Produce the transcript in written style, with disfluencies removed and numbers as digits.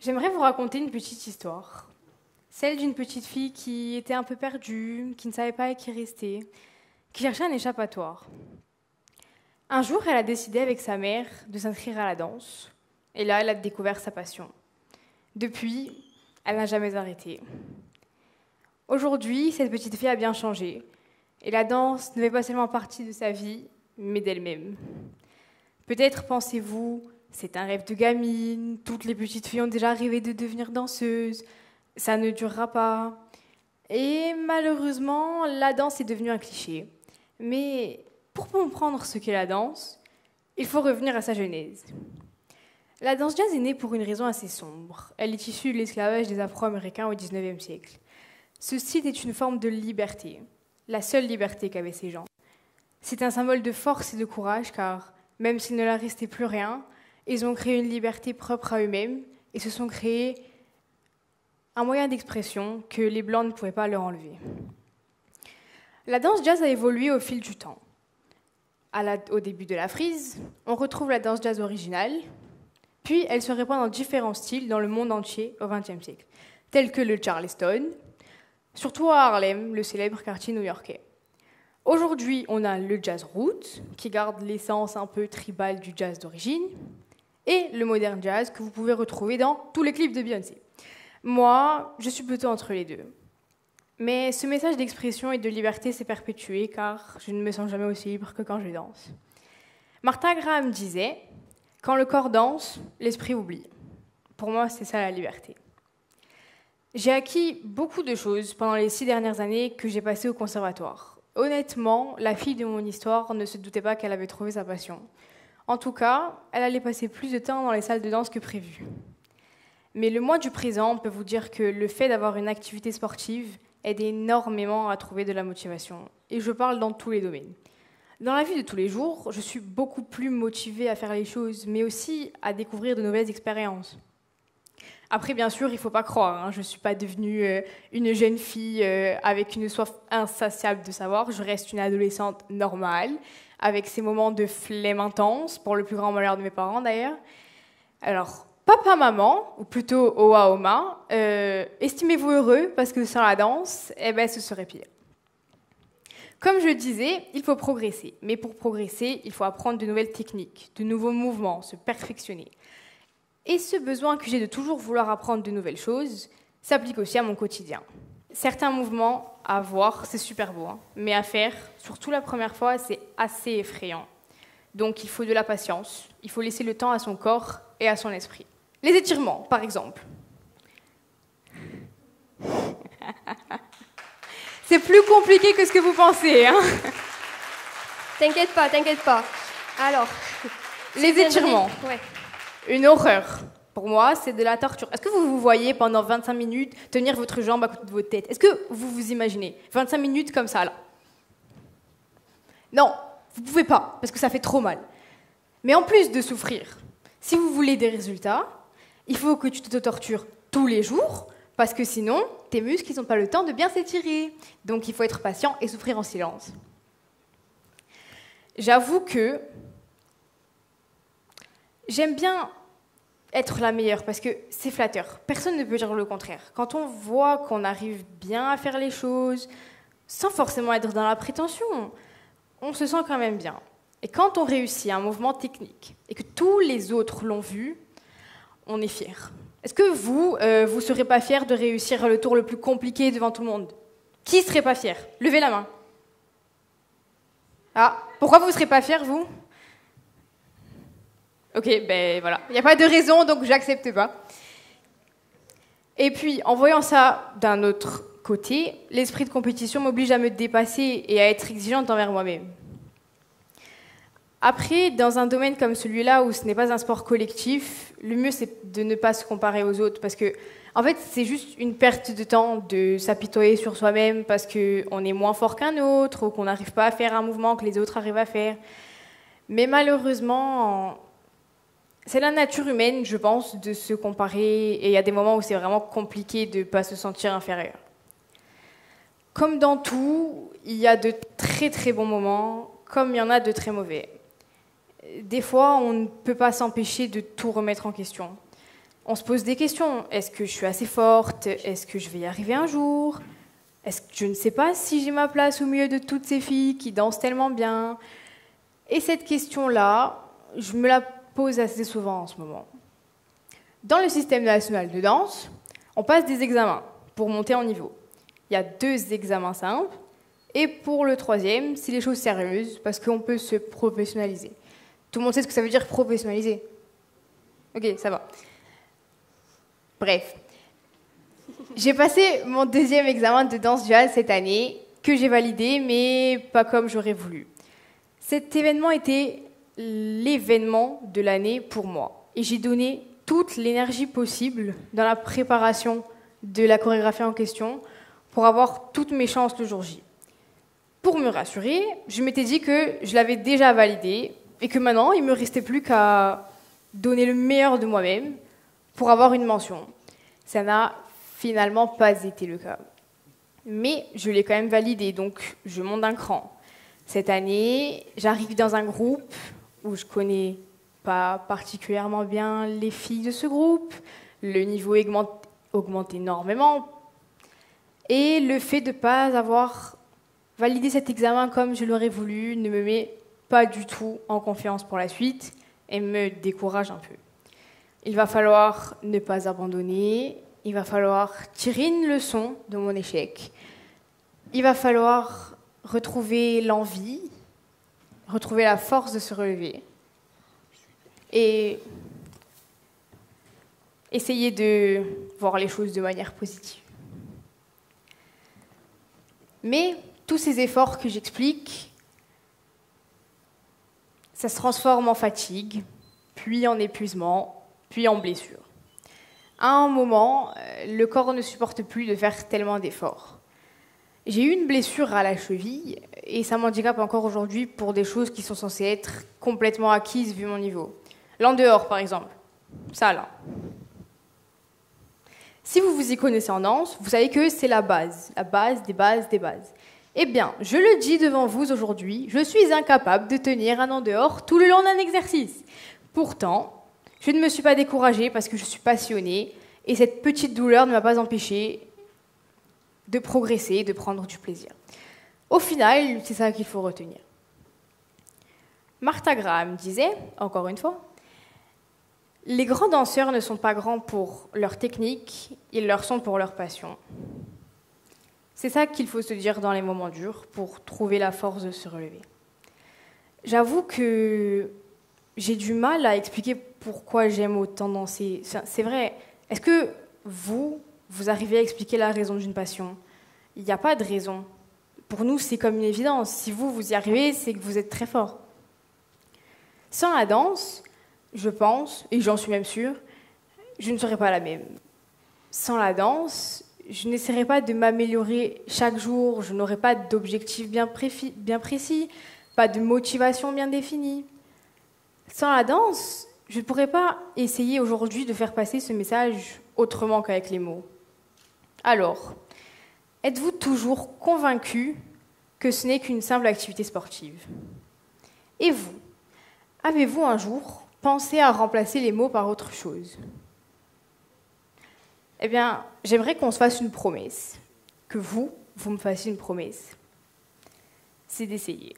J'aimerais vous raconter une petite histoire. Celle d'une petite fille qui était un peu perdue, qui ne savait pas à qui rester, qui cherchait un échappatoire. Un jour, elle a décidé avec sa mère de s'inscrire à la danse. Et là, elle a découvert sa passion. Depuis, elle n'a jamais arrêté. Aujourd'hui, cette petite fille a bien changé. Et la danse ne fait pas seulement partie de sa vie, mais d'elle-même. Peut-être pensez-vous, c'est un rêve de gamine, toutes les petites filles ont déjà rêvé de devenir danseuses, ça ne durera pas. Et malheureusement, la danse est devenue un cliché. Mais pour comprendre ce qu'est la danse, il faut revenir à sa genèse. La danse jazz est née pour une raison assez sombre. Elle est issue de l'esclavage des Afro-Américains au XIXe siècle. Ce style est une forme de liberté, la seule liberté qu'avaient ces gens. C'est un symbole de force et de courage car, même s'il ne leur restait plus rien, ils ont créé une liberté propre à eux-mêmes et se sont créés un moyen d'expression que les Blancs ne pouvaient pas leur enlever. La danse jazz a évolué au fil du temps. Au début de la frise, on retrouve la danse jazz originale, puis elle se répand dans différents styles dans le monde entier au XXe siècle, tels que le Charleston, surtout à Harlem, le célèbre quartier new-yorkais. Aujourd'hui, on a le jazz roots, qui garde l'essence un peu tribale du jazz d'origine, et le modern jazz que vous pouvez retrouver dans tous les clips de Beyoncé. Moi, je suis plutôt entre les deux. Mais ce message d'expression et de liberté s'est perpétué car je ne me sens jamais aussi libre que quand je danse. Martha Graham disait « Quand le corps danse, l'esprit oublie ». Pour moi, c'est ça la liberté. J'ai acquis beaucoup de choses pendant les 6 dernières années que j'ai passées au conservatoire. Honnêtement, la fille de mon histoire ne se doutait pas qu'elle avait trouvé sa passion. En tout cas, elle allait passer plus de temps dans les salles de danse que prévu. Mais le moi du présent peut vous dire que le fait d'avoir une activité sportive aide énormément à trouver de la motivation. Et je parle dans tous les domaines. Dans la vie de tous les jours, je suis beaucoup plus motivée à faire les choses, mais aussi à découvrir de nouvelles expériences. Après, bien sûr, il ne faut pas croire, je ne suis pas devenue une jeune fille avec une soif insatiable de savoir. Je reste une adolescente normale, avec ses moments de flemme intense, pour le plus grand malheur de mes parents d'ailleurs. Alors, papa, maman, ou plutôt Oa Oma, estimez-vous heureux parce que sans la danse, ce serait pire. Comme je disais, il faut progresser. Mais pour progresser, il faut apprendre de nouvelles techniques, de nouveaux mouvements, se perfectionner. Et ce besoin que j'ai de toujours vouloir apprendre de nouvelles choses s'applique aussi à mon quotidien. Certains mouvements à voir, c'est super beau, mais à faire, surtout la première fois, c'est assez effrayant. Donc il faut de la patience, il faut laisser le temps à son corps et à son esprit. Les étirements, par exemple. C'est plus compliqué que ce que vous pensez. T'inquiète pas. Alors, les étirements. Ouais. Une horreur. Pour moi, c'est de la torture. Est-ce que vous vous voyez pendant 25 minutes tenir votre jambe à côté de votre tête? Est-ce que vous vous imaginez 25 minutes comme ça, là? Non, vous ne pouvez pas, parce que ça fait trop mal. Mais en plus de souffrir, si vous voulez des résultats, il faut que tu te tortures tous les jours, parce que sinon, tes muscles n'ont pas le temps de bien s'étirer. Donc il faut être patient et souffrir en silence. J'avoue que j'aime bien être la meilleure, parce que c'est flatteur. Personne ne peut dire le contraire. Quand on voit qu'on arrive bien à faire les choses, sans forcément être dans la prétention, on se sent quand même bien. Et quand on réussit un mouvement technique, et que tous les autres l'ont vu, on est fier. Est-ce que vous ne serez pas fier de réussir le tour le plus compliqué devant tout le monde? Qui ne serait pas fier? Levez la main. Ah, pourquoi vous ne serez pas fier, vous? Ok, voilà. Il n'y a pas de raison, donc j'accepte pas. Et puis, en voyant ça d'un autre côté, l'esprit de compétition m'oblige à me dépasser et à être exigeante envers moi-même. Après, dans un domaine comme celui-là, où ce n'est pas un sport collectif, le mieux, c'est de ne pas se comparer aux autres, parce que, en fait, c'est juste une perte de temps de s'apitoyer sur soi-même parce qu'on est moins fort qu'un autre, ou qu'on n'arrive pas à faire un mouvement que les autres arrivent à faire. Mais malheureusement, c'est la nature humaine, je pense, de se comparer, et il y a des moments où c'est vraiment compliqué de ne pas se sentir inférieur. Comme dans tout, il y a de très très bons moments, comme il y en a de très mauvais. Des fois, on ne peut pas s'empêcher de tout remettre en question. on se pose des questions. Est-ce que je suis assez forte? Est-ce que je vais y arriver un jour? Est-ce que je ne sais pas si j'ai ma place au milieu de toutes ces filles qui dansent tellement bien? Et cette question-là, je me la pose assez souvent en ce moment. Dans le système national de danse, on passe des examens pour monter en niveau. Il y a 2 examens simples, et pour le 3e, c'est les choses sérieuses, parce qu'on peut se professionnaliser. Tout le monde sait ce que ça veut dire professionnaliser? Ok, ça va. Bref. J'ai passé mon 2e examen de danse jazz cette année, que j'ai validé, mais pas comme j'aurais voulu. Cet événement était l'événement de l'année pour moi. Et j'ai donné toute l'énergie possible dans la préparation de la chorégraphie en question pour avoir toutes mes chances le jour J. Pour me rassurer, je m'étais dit que je l'avais déjà validé et que maintenant, il ne me restait plus qu'à donner le meilleur de moi-même pour avoir une mention. Ça n'a finalement pas été le cas. Mais je l'ai quand même validé, donc je monte d'un cran. Cette année, j'arrive dans un groupe où je connais pas particulièrement bien les filles de ce groupe. Le niveau augmente énormément. Et le fait de ne pas avoir validé cet examen comme je l'aurais voulu ne me met pas du tout en confiance pour la suite et me décourage un peu. Il va falloir ne pas abandonner, il va falloir tirer une leçon de mon échec, il va falloir retrouver l'envie, retrouver la force de se relever et essayer de voir les choses de manière positive. Mais tous ces efforts que j'explique, ça se transforme en fatigue, puis en épuisement, puis en blessure. À un moment, le corps ne supporte plus de faire tellement d'efforts. J'ai eu une blessure à la cheville et ça m'handicape encore aujourd'hui pour des choses qui sont censées être complètement acquises vu mon niveau. L'en dehors, par exemple. Ça, là. Si vous vous y connaissez en danse, vous savez que c'est la base des bases des bases. Eh bien, je le dis devant vous aujourd'hui, je suis incapable de tenir un en dehors tout le long d'un exercice. Pourtant, je ne me suis pas découragée parce que je suis passionnée et cette petite douleur ne m'a pas empêchée de progresser, de prendre du plaisir. Au final, c'est ça qu'il faut retenir. Martha Graham disait, encore une fois, « Les grands danseurs ne sont pas grands pour leur technique, ils leur sont pour leur passion. » C'est ça qu'il faut se dire dans les moments durs pour trouver la force de se relever. J'avoue que j'ai du mal à expliquer pourquoi j'aime autant danser. C'est vrai. Est-ce que vous arrivez à expliquer la raison d'une passion? Il n'y a pas de raison. Pour nous, c'est comme une évidence. Si vous y arrivez, c'est que vous êtes très fort. Sans la danse, je pense, et j'en suis même sûre, je ne serais pas la même. Sans la danse, je n'essaierai pas de m'améliorer chaque jour, je n'aurai pas d'objectif bien précis, pas de motivation bien définie. Sans la danse, je ne pourrais pas essayer aujourd'hui de faire passer ce message autrement qu'avec les mots. Alors, êtes-vous toujours convaincu que ce n'est qu'une simple activité sportive? Et vous, avez-vous un jour pensé à remplacer les mots par autre chose? Eh bien, j'aimerais qu'on se fasse une promesse, que vous me fassiez une promesse. C'est d'essayer.